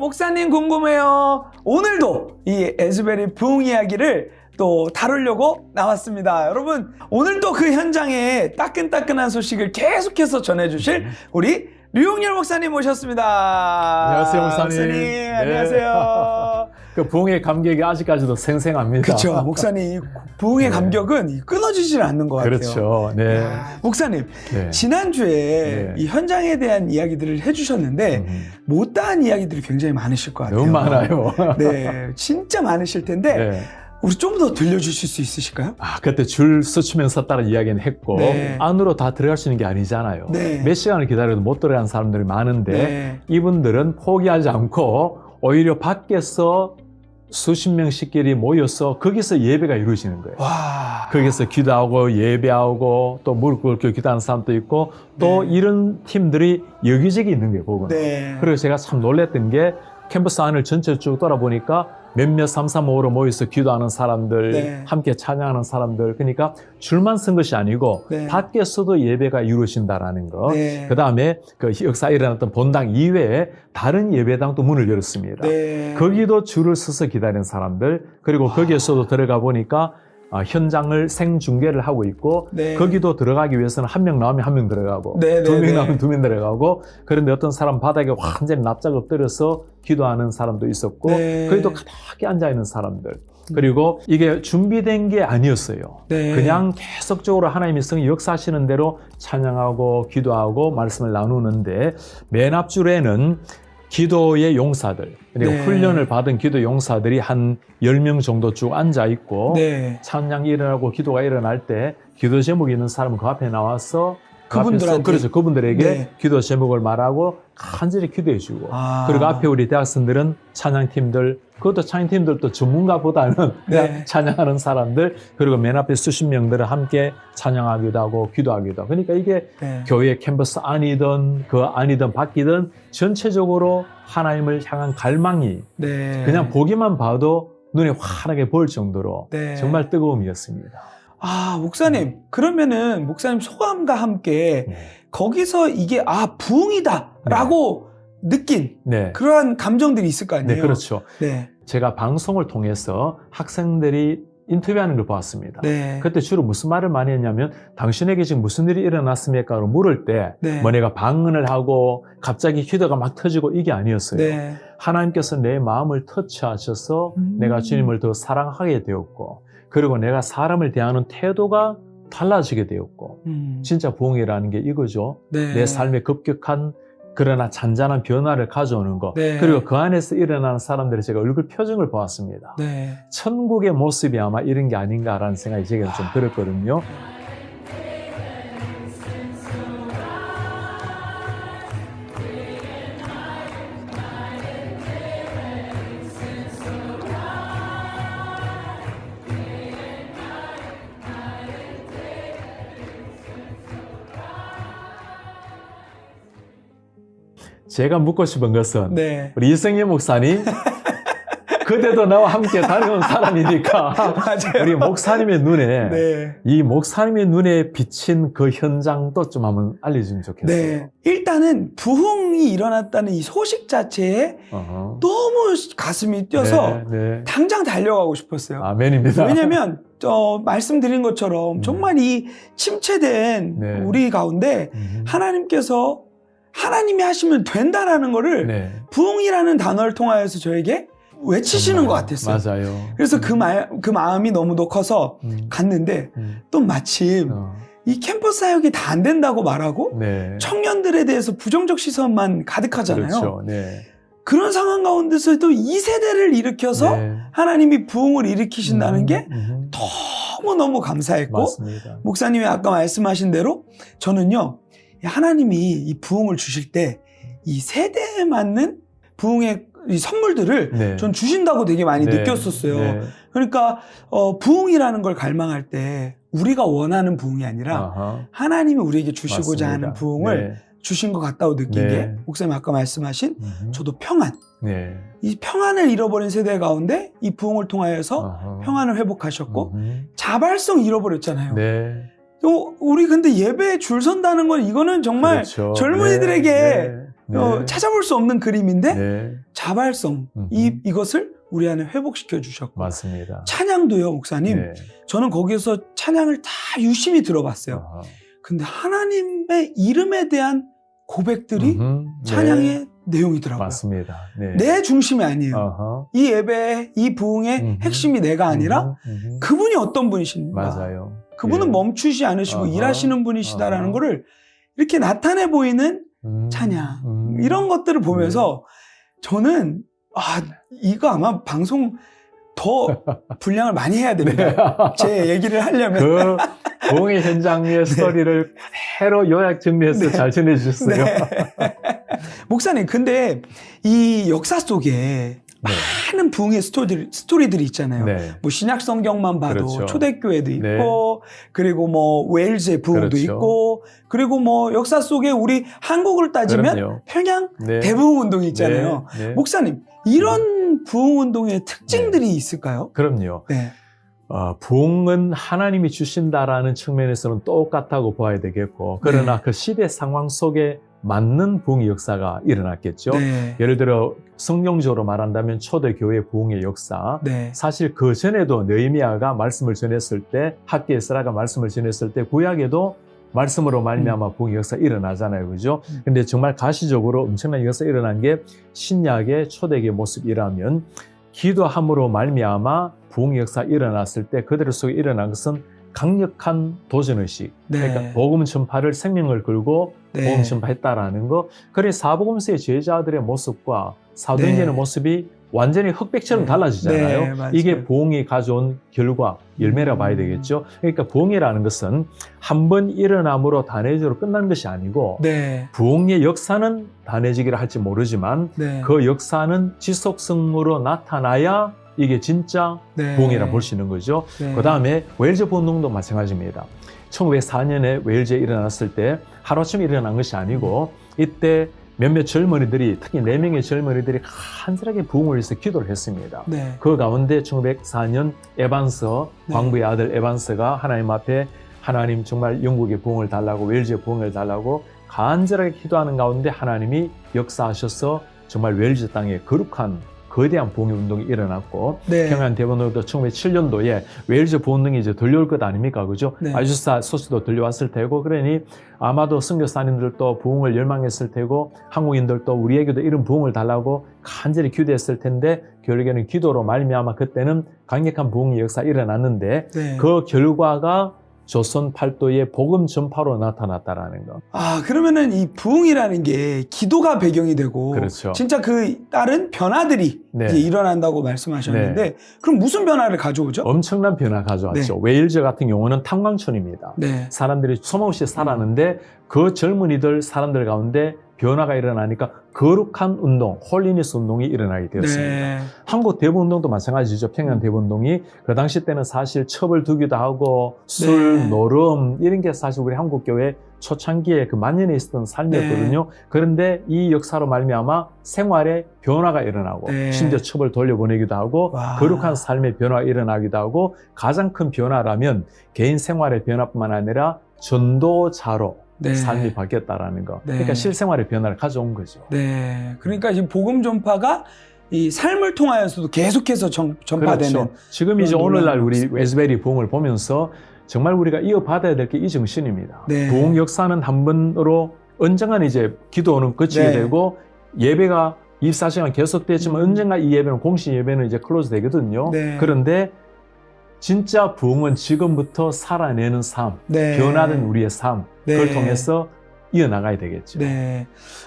목사님 궁금해요. 오늘도 이 에즈베리 부흥 이야기를 또 다루려고 나왔습니다. 여러분, 오늘도 그 현장에 따끈따끈한 소식을 계속해서 전해주실 우리 류용렬 목사님 모셨습니다. 안녕하세요, 목사님. 네. 안녕하세요. 그 부흥의 감격이 아직까지도 생생합니다. 그렇죠. 목사님, 부흥의 감격은 끊어지질 않는 것 같아요. 그렇죠. 네. 목사님, 지난주에 이 현장에 대한 이야기들을 해주셨는데 못다한 이야기들이 굉장히 많으실 것 같아요. 너무 많아요. 네, 진짜 많으실 텐데 우리 좀 더 들려주실 수 있으실까요? 그때 줄 서치면서 따라 이야기는 했고 안으로 다 들어갈 수 있는 게 아니잖아요. 몇 시간을 기다려도 못 들어가는 사람들이 많은데 이분들은 포기하지 않고 오히려 밖에서 수십 명씩끼리 모여서 거기서 예배가 이루어지는 거예요. 와. 거기서 기도하고 예배하고 또 무릎 꿇고 기도하는 사람도 있고 또 이런 팀들이 여기저기 있는 거예요, 그거는. 그리고 제가 참 놀랬던 게 캠퍼스 안을 전체 쭉 돌아보니까 몇몇 335로 모여서 기도하는 사람들, 함께 찬양하는 사람들, 그러니까 줄만 쓴 것이 아니고 밖에서도 예배가 이루어진다라는 거. 그 다음에 그 역사에 일어났던 본당 이외에 다른 예배당도 문을 열었습니다. 거기도 줄을 서서 기다리는 사람들, 그리고 거기에서도 들어가 보니까 현장을 생중계를 하고 있고 거기도 들어가기 위해서는 한 명 나오면 한 명 들어가고 두 명 나오면 두 명 들어가고 그런데 어떤 사람 바닥에 완전히 납작 엎드려서 기도하는 사람도 있었고 거기도 가만히 앉아있는 사람들 그리고 이게 준비된 게 아니었어요. 그냥 계속적으로 하나님의 성이 역사하시는 대로 찬양하고 기도하고 말씀을 나누는데 맨 앞줄에는 기도의 용사들, 그리고 훈련을 받은 기도 용사들이 한 10명 정도 쭉 앉아있고 찬양이 일어나고 기도가 일어날 때 기도 제목이 있는 사람은 그 앞에 나와서 그분들한테 그렇죠. 그분들에게 기도 제목을 말하고 간절히 기도해주고 그리고 앞에 우리 대학생들은 찬양팀들 그것도 찬양팀들도 전문가보다는 그냥 찬양하는 사람들 그리고 맨 앞에 수십 명들은 함께 찬양하기도 하고 기도하기도 하고 그러니까 이게 교회 캠퍼스 안이든 그 안이든 밖이든 전체적으로 하나님을 향한 갈망이 그냥 보기만 봐도 눈에 환하게 보일 정도로 정말 뜨거움이었습니다. 목사님, 그러면은 목사님 소감과 함께 거기서 이게 부흥이다 라고 느낀 그러한 감정들이 있을 거 아니에요? 네, 그렇죠. 제가 방송을 통해서 학생들이 인터뷰하는 걸 보았습니다. 그때 주로 무슨 말을 많이 했냐면 당신에게 지금 무슨 일이 일어났습니까? 라고 물을 때 뭐 내가 방언을 하고 갑자기 기도가 막 터지고 이게 아니었어요. 하나님께서 내 마음을 터치하셔서 내가 주님을 더 사랑하게 되었고 그리고 내가 사람을 대하는 태도가 달라지게 되었고 진짜 부흥이라는 게 이거죠. 내 삶에 급격한 그러나 잔잔한 변화를 가져오는 것 그리고 그 안에서 일어나는 사람들의 제가 얼굴 표정을 보았습니다. 천국의 모습이 아마 이런 게 아닌가라는 생각이 제가 좀 들었거든요. 제가 묻고 싶은 것은 우리 이성희 목사님 그때도 나와 함께 다녀온 사람이니까 우리 목사님의 눈에 이 목사님의 눈에 비친 그 현장도 좀 한번 알려주면 좋겠어요. 일단은 부흥이 일어났다는 이 소식 자체에 너무 가슴이 뛰어서 당장 달려가고 싶었어요. 아멘입니다. 왜냐면 말씀드린 것처럼 정말 이 침체된 우리 가운데 하나님께서 하나님이 하시면 된다라는 거를 부흥이라는 단어를 통하여서 저에게 외치시는 것 같았어요. 맞아요. 그래서 그 마음이 너무 커서 갔는데 또 마침 이 캠퍼스 사역이 다 안 된다고 말하고 청년들에 대해서 부정적 시선만 가득하잖아요. 그렇죠. 그런 상황 가운데서도 이 세대를 일으켜서 하나님이 부흥을 일으키신다는 게 너무너무 감사했고 맞습니다. 목사님이 아까 말씀하신 대로 저는요 하나님이 이 부흥을 주실 때 이 세대에 맞는 부흥의 이 선물들을 전 주신다고 되게 많이 느꼈었어요. 그러니까 부흥이라는 걸 갈망할 때 우리가 원하는 부흥이 아니라 하나님이 우리에게 주시고자 하는 부흥을 주신 것 같다고 느낀 게 목사님 아까 말씀하신 저도 평안 이 평안을 잃어버린 세대 가운데 이 부흥을 통하여서 평안을 회복하셨고 자발성 잃어버렸잖아요. 우리 근데 예배에 줄 선다는 건 이거는 정말 젊은이들에게 찾아볼 수 없는 그림인데 자발성, 이것을 우리 안에 회복시켜 주셨고. 맞습니다. 찬양도요, 목사님. 네. 저는 거기에서 찬양을 다 유심히 들어봤어요. 아하. 근데 하나님의 이름에 대한 고백들이 찬양의 네. 내용이더라고요. 맞습니다. 네. 내 중심이 아니에요. 아하. 이 예배의, 이 부흥의 핵심이 내가 아니라 그분이 어떤 분이신가. 맞아요. 그분은 예. 멈추지 않으시고 일하시는 분이시다라는 거를 이렇게 나타내 보이는 찬양. 이런 것들을 보면서 저는 이거 아마 방송 더 분량을 많이 해야 됩니다. 제 얘기를 하려면. 그 부흥의 현장의 스토리를 그대로 요약 정리해서 잘 전해주셨어요. 목사님, 근데 이 역사 속에 많은 부흥의 스토리들이 있잖아요. 뭐 신약 성경만 봐도 그렇죠. 초대교회도 있고, 그리고 뭐 웨일즈의 부흥도 그렇죠. 있고, 그리고 뭐 역사 속에 우리 한국을 따지면 그럼요. 평양 대부흥 운동이 있잖아요. 목사님, 이런 부흥 운동의 특징들이 있을까요? 그럼요. 부흥은 하나님이 주신다라는 측면에서는 똑같다고 봐야 되겠고, 그러나 그 시대 상황 속에 맞는 부흥의 역사가 일어났겠죠. 예를 들어 성경적으로 말한다면 초대교회 부흥의 역사. 사실 그 전에도 느헤미야가 말씀을 전했을 때, 학기에 에스라가 말씀을 전했을 때 구약에도 말씀으로 말미암아 부흥의 역사가 일어나잖아요. 그죠? 근데 정말 가시적으로 엄청난 역사가 일어난 게 신약의 초대교회 모습이라면, 기도함으로 말미암아 부흥의 역사가 일어났을 때 그들 속에 일어난 것은 강력한 도전의식. 그러니까 복음 전파를 생명을 걸고 복음 전파했다라는 거. 그래 사복음서의 제자들의 모습과 사도행전의 모습이 완전히 흑백처럼 달라지잖아요. 이게 부흥이 가져온 결과, 열매라 봐야 되겠죠. 그러니까 부흥이라는 것은 한 번 일어남으로 단회적으로 끝나는 것이 아니고 부흥의 역사는 단회지기라 할지 모르지만 그 역사는 지속성으로 나타나야 이게 진짜 부흥이라 볼 수 있는 거죠. 그 다음에 웨일즈 부흥도 마찬가지입니다. 1904년에 웨일즈에 일어났을 때 하루아침에 일어난 것이 아니고 이때 몇몇 젊은이들이, 특히 4명의 젊은이들이 간절하게 부흥을 위해서 기도를 했습니다. 그 가운데 1904년 에반스, 광부의 아들 에반스가 하나님 앞에 하나님 정말 영국의 부흥을 달라고, 웨일즈의 부흥을 달라고 간절하게 기도하는 가운데 하나님이 역사하셔서 정말 웨일즈 땅에 거룩한 거대한 부흥의 운동이 일어났고, 평양 대본으로도 1907년도에 웨일즈 부흥이 이제 들려올 것 아닙니까? 그죠? 아주사 소식도 들려왔을 테고, 그러니 아마도 선교사님들도 부흥을 열망했을 테고, 한국인들도 우리에게도 이런 부흥을 달라고 간절히 기도했을 텐데, 결국에는 기도로 말미암아 그때는 강력한 부흥의 역사가 일어났는데, 그 결과가 조선 팔도의 복음 전파로 나타났다라는 거. 그러면은 이 부흥이라는 게 기도가 배경이 되고, 진짜 그 다른 변화들이 이제 일어난다고 말씀하셨는데, 그럼 무슨 변화를 가져오죠? 엄청난 변화 가져왔죠. 웨일즈 같은 경우는 탄광촌입니다. 사람들이 소모없이 살았는데 그 젊은이들 사람들 가운데 변화가 일어나니까 거룩한 운동, 홀리니스 운동이 일어나게 되었습니다. 한국 대부운동도 마찬가지죠. 평양 대부운동이 그 당시 때는 사실 첩을 두기도 하고 술, 노름 이런 게 사실 우리 한국교회 초창기에 그 만년에 있었던 삶이었거든요. 그런데 이 역사로 말미암아 생활에 변화가 일어나고 심지어 첩을 돌려보내기도 하고 거룩한 삶의 변화가 일어나기도 하고, 가장 큰 변화라면 개인 생활의 변화뿐만 아니라 전도자로 삶이 바뀌었다라는 거. 그러니까 실생활의 변화를 가져온 거죠. 그러니까 지금 복음 전파가 이 삶을 통하여서도 계속해서 전파되는. 지금 이제 오늘날 우리 에즈베리 부흥을 보면서 정말 우리가 이어받아야 될 게 이 정신입니다. 부흥 역사는 한 번으로 언젠가는 이제 기도는 거치게 되고 예배가 24시간 계속되지만 언젠가 이 예배는, 공식 예배는 이제 클로즈 되거든요. 그런데 진짜 부흥은 지금부터 살아내는 삶, 변화된 우리의 삶, 그걸 통해서 이어나가야 되겠죠.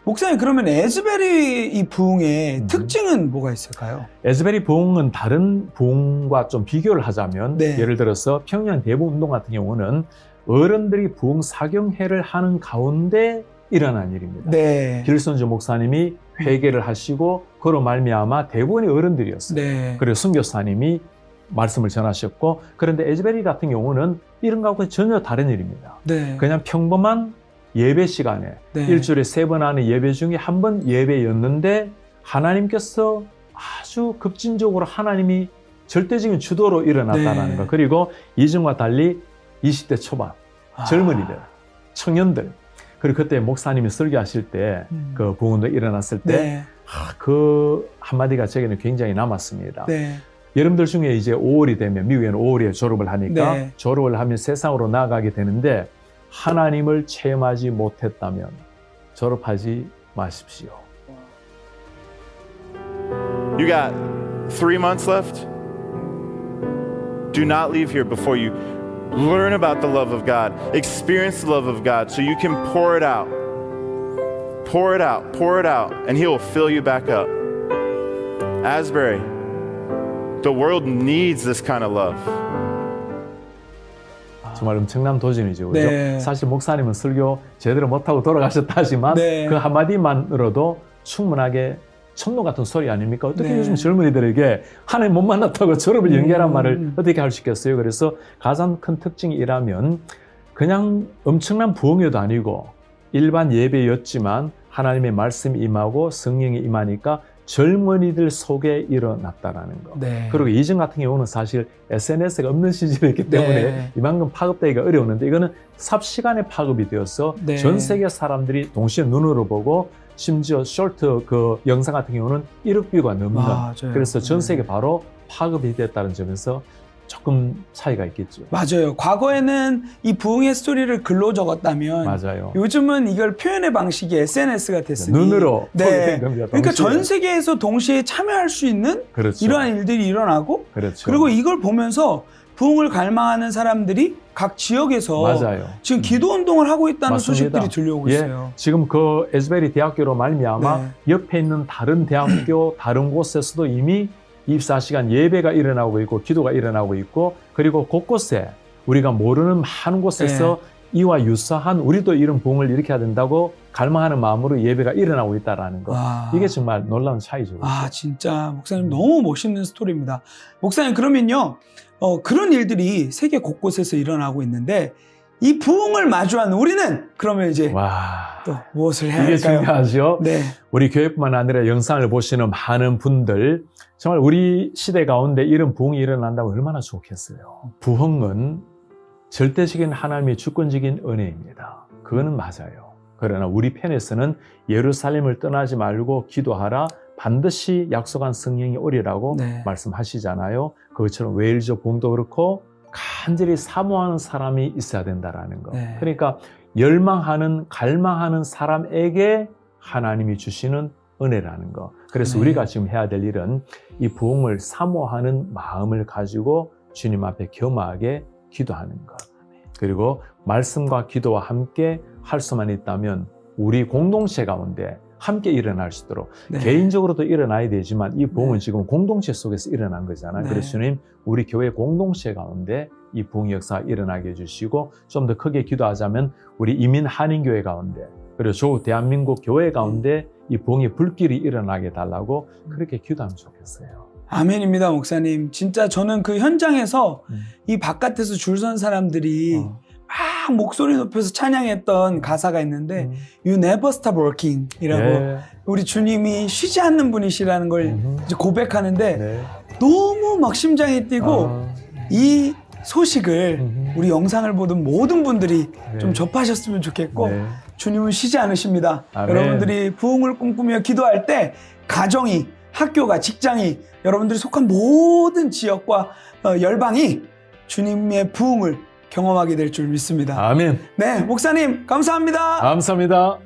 목사님, 그러면 에즈베리 이 부흥의 특징은 뭐가 있을까요? 에즈베리 부흥은 다른 부흥과 좀 비교를 하자면, 예를 들어서 평양 대부운동 같은 경우는 어른들이 부흥 사경회를 하는 가운데 일어난 일입니다. 길선주 목사님이 회개를 하시고 그로 말미암아 대부분이 어른들이었어요. 그리고 선교사님이 말씀을 전하셨고, 그런데 에즈베리 같은 경우는 이런 것과 전혀 다른 일입니다. 그냥 평범한 예배 시간에 일주일에 3번 하는 예배 중에 한 번 예배였는데 하나님께서 아주 급진적으로 하나님이 절대적인 주도로 일어났다는 것. 그리고 이전과 달리 20대 초반 젊은이들, 청년들, 그리고 그때 목사님이 설교하실 때 그 부흥도 일어났을 때 그 한마디가 제게는 굉장히 남았습니다. 네. 여러분들 중에 이제 5월이 되면, 미국에는 5월에 졸업을 하니까 네. 졸업을 하면 세상으로 나아가게 되는데 하나님을 체험하지 못했다면 졸업하지 마십시오. You got 3 months left. Do not leave here before you learn about the love of God, experience the love of God, so you can pour it out. Pour it out, pour it out, and He will fill you back up. Asbury, the world needs this kind of love. 정말 엄청난 도전이죠. 그죠? 네. 사실 목사님은 설교 제대로 못하고 돌아가셨다 하지만 네. 그 한마디만으로도 충분하게 천노 같은 소리 아닙니까? 어떻게 네. 요즘 젊은이들에게 하나님 못 만났다고 졸업을 연기하란 말을 어떻게 할 수 있겠어요? 그래서 가장 큰 특징이라면 그냥 엄청난 부흥회도 아니고 일반 예배였지만 하나님의 말씀이 임하고 성령이 임하니까 젊은이들 속에 일어났다라는 거. 네. 그리고 이전 같은 경우는 사실 SNS가 없는 시절이었기 때문에 네. 이만큼 파급되기가 어려웠는데 이거는 삽시간에 파급이 되어서 네. 전 세계 사람들이 동시에 눈으로 보고 심지어 쇼트 그 영상 같은 경우는 1억 뷰가 넘는. 맞아요. 그래서 전 세계 바로 파급이 됐다는 점에서 조금 차이가 있겠죠. 맞아요. 과거에는 이 부흥의 스토리를 글로 적었다면 맞아요. 요즘은 이걸 표현의 방식이 SNS가 됐으니 눈으로 네. 겁니다, 그러니까 동시에. 전 세계에서 동시에 참여할 수 있는 그렇죠. 이러한 일들이 일어나고 그렇죠. 그리고 이걸 보면서 부흥을 갈망하는 사람들이 각 지역에서 맞아요. 지금 기도 운동을 하고 있다는 맞습니다. 소식들이 들려오고 있어요. 지금 그 에스베리 대학교로 말미암아 네. 옆에 있는 다른 대학교 다른 곳에서도 이미 24시간 예배가 일어나고 있고 기도가 일어나고 있고 그리고 곳곳에 우리가 모르는 많은 곳에서 이와 유사한 우리도 이런 부흥을 일으켜야 된다고 갈망하는 마음으로 예배가 일어나고 있다는 거. 이게 정말 놀라운 차이죠. 아, 진짜 목사님 너무 멋있는 스토리입니다. 목사님 그러면요. 그런 일들이 세계 곳곳에서 일어나고 있는데 이 부흥을 마주한 우리는 그러면 이제 또 무엇을 해야 할까요? 이게 중요하죠. 네. 우리 교회뿐만 아니라 영상을 보시는 많은 분들 정말 우리 시대 가운데 이런 부흥이 일어난다면 얼마나 좋겠어요. 부흥은 절대적인 하나님의 주권적인 은혜입니다. 그거는 맞아요. 그러나 우리 편에서는 예루살렘을 떠나지 말고 기도하라 반드시 약속한 성령이 오리라고 말씀하시잖아요. 그것처럼 웨일즈 부흥도 그렇고 간절히 사모하는 사람이 있어야 된다는 거. 그러니까 열망하는 갈망하는 사람에게 하나님이 주시는 은혜라는 거. 그래서 우리가 지금 해야 될 일은 이 부흥을 사모하는 마음을 가지고 주님 앞에 겸허하게 기도하는 것. 그리고 말씀과 기도와 함께 할 수만 있다면 우리 공동체 가운데 함께 일어날 수 있도록 개인적으로도 일어나야 되지만 이 부흥은 지금 공동체 속에서 일어난 거잖아요. 그래서 주님 우리 교회 공동체 가운데 이 부흥 역사가 일어나게 해주시고 좀 더 크게 기도하자면 우리 이민 한인교회 가운데 그리고 조 대한민국 교회 가운데 이 부흥의 불길이 일어나게 해달라고 그렇게 기도하면 좋겠어요. 아멘입니다, 목사님. 진짜 저는 그 현장에서 이 바깥에서 줄 선 사람들이 막 목소리 높여서 찬양했던 가사가 있는데 You never stop working 이라고 우리 주님이 쉬지 않는 분이시라는 걸 이제 고백하는데 너무 막 심장이 뛰고 이 소식을 우리 영상을 보던 모든 분들이 좀 접하셨으면 좋겠고 주님은 쉬지 않으십니다. 여러분들이 부흥을 꿈꾸며 기도할 때 가정이 학교가 직장이 여러분들이 속한 모든 지역과 열방이 주님의 부흥을 경험하게 될 줄 믿습니다. 아멘. 네, 목사님 감사합니다. 감사합니다.